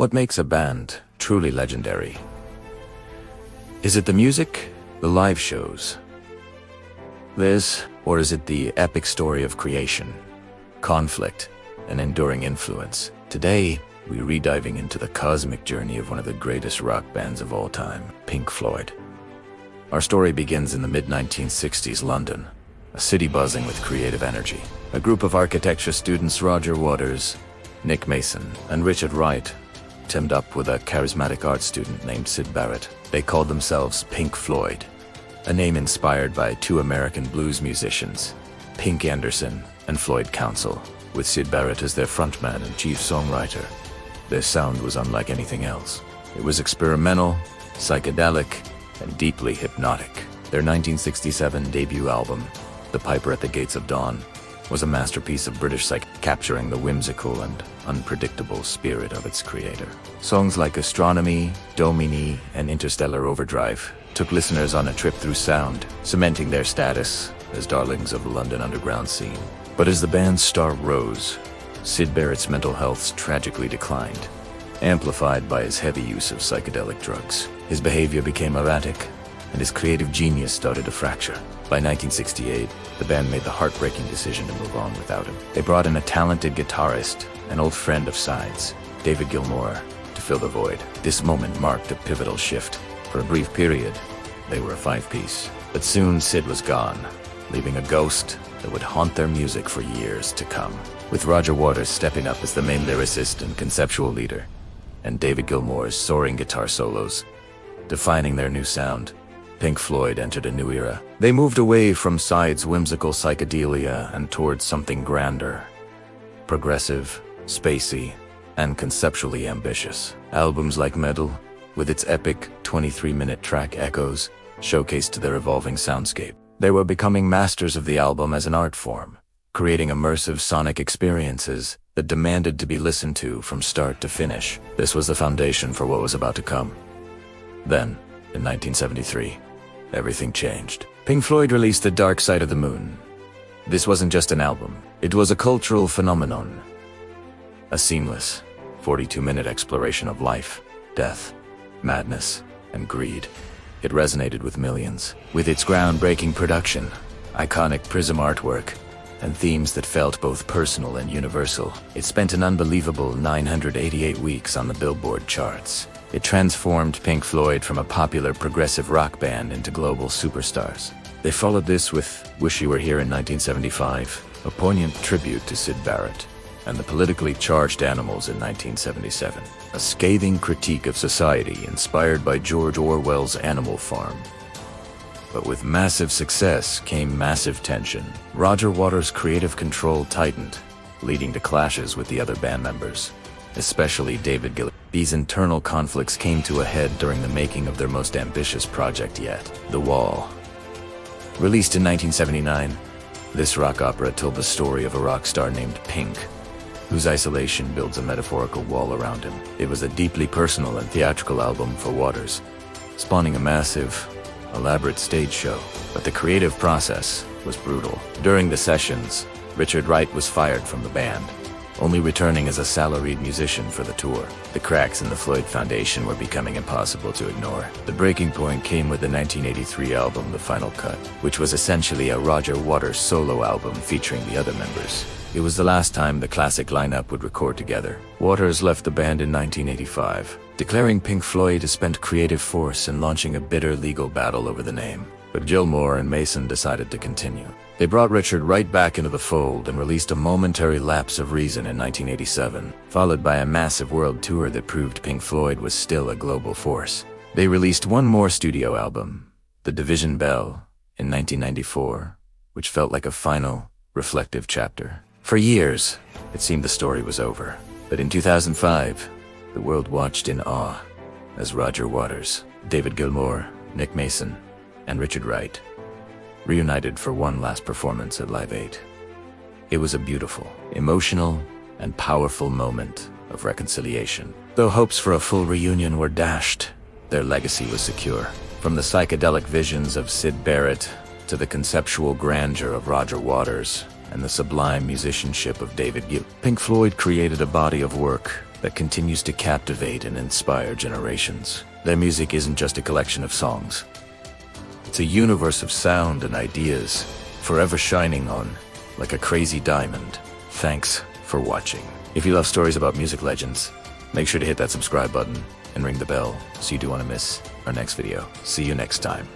What makes a band truly legendary? Is it the music, the live shows, or is it the epic story of creation, conflict, and enduring influence? Today, we're rediving into the cosmic journey of one of the greatest rock bands of all time, Pink Floyd. Our story begins in the mid-1960s London, a city buzzing with creative energy. A group of architecture students, Roger Waters, Nick Mason, and Richard Wright, teamed up with a charismatic art student named Syd Barrett. They called themselves Pink Floyd, a name inspired by two American blues musicians, Pink Anderson and Floyd Council, with Syd Barrett as their frontman and chief songwriter. Their sound was unlike anything else. It was experimental, psychedelic, and deeply hypnotic. Their 1967 debut album, The Piper at the Gates of Dawn, was a masterpiece of British psych, capturing the whimsical and unpredictable spirit of its creator. Songs like Astronomy, Domini, and Interstellar Overdrive took listeners on a trip through sound, cementing their status as darlings of the London underground scene. But as the band's star rose, Syd Barrett's mental health tragically declined, amplified by his heavy use of psychedelic drugs. His behavior became erratic, and his creative genius started to fracture. By 1968, the band made the heartbreaking decision to move on without him. They brought in a talented guitarist, an old friend of Syd's, David Gilmour, to fill the void. This moment marked a pivotal shift. For a brief period, they were a five-piece. But soon Syd was gone, leaving a ghost that would haunt their music for years to come. With Roger Waters stepping up as the main lyricist and conceptual leader, and David Gilmour's soaring guitar solos defining their new sound, Pink Floyd entered a new era. They moved away from Syd's whimsical psychedelia and towards something grander, progressive, spacey, and conceptually ambitious. Albums like Metal, with its epic 23-minute track Echoes, showcased their evolving soundscape. They were becoming masters of the album as an art form, creating immersive sonic experiences that demanded to be listened to from start to finish. This was the foundation for what was about to come. Then, in 1973, everything changed. Pink Floyd released The Dark Side of the Moon. This wasn't just an album, it was a cultural phenomenon. A seamless, 42-minute exploration of life, death, madness, and greed. It resonated with millions. With its groundbreaking production, iconic prism artwork, and themes that felt both personal and universal, it spent an unbelievable 988 weeks on the Billboard charts. It transformed Pink Floyd from a popular progressive rock band into global superstars. They followed this with Wish You Were Here in 1975, a poignant tribute to Syd Barrett, and The Politically Charged Animals in 1977, a scathing critique of society inspired by George Orwell's Animal Farm. But with massive success came massive tension. Roger Waters' creative control tightened, leading to clashes with the other band members, especially David Gilmour. These internal conflicts came to a head during the making of their most ambitious project yet, The Wall. Released in 1979, this rock opera told the story of a rock star named Pink, whose isolation builds a metaphorical wall around him. It was a deeply personal and theatrical album for Waters, spawning a massive, elaborate stage show. But the creative process was brutal. During the sessions, Richard Wright was fired from the band, only returning as a salaried musician for the tour. The cracks in the Floyd Foundation were becoming impossible to ignore. The breaking point came with the 1983 album The Final Cut, which was essentially a Roger Waters solo album featuring the other members. It was the last time the classic lineup would record together. Waters left the band in 1985, declaring Pink Floyd a spent creative force and launching a bitter legal battle over the name. But Gilmour and Mason decided to continue. They brought Richard right back into the fold and released a momentary lapse of reason in 1987, followed by a massive world tour that proved Pink Floyd was still a global force. They released one more studio album, The Division Bell, in 1994, which felt like a final, reflective chapter. For years, it seemed the story was over. But in 2005, the world watched in awe as Roger Waters, David Gilmour, Nick Mason, and Richard Wright reunited for one last performance at Live 8. It was a beautiful, emotional, and powerful moment of reconciliation. Though hopes for a full reunion were dashed, their legacy was secure. From the psychedelic visions of Syd Barrett to the conceptual grandeur of Roger Waters and the sublime musicianship of David Gilmour, Pink Floyd created a body of work that continues to captivate and inspire generations. Their music isn't just a collection of songs. It's a universe of sound and ideas, forever shining on like a crazy diamond. Thanks for watching. If you love stories about music legends, make sure to hit that subscribe button and ring the bell so you don't want to miss our next video. See you next time.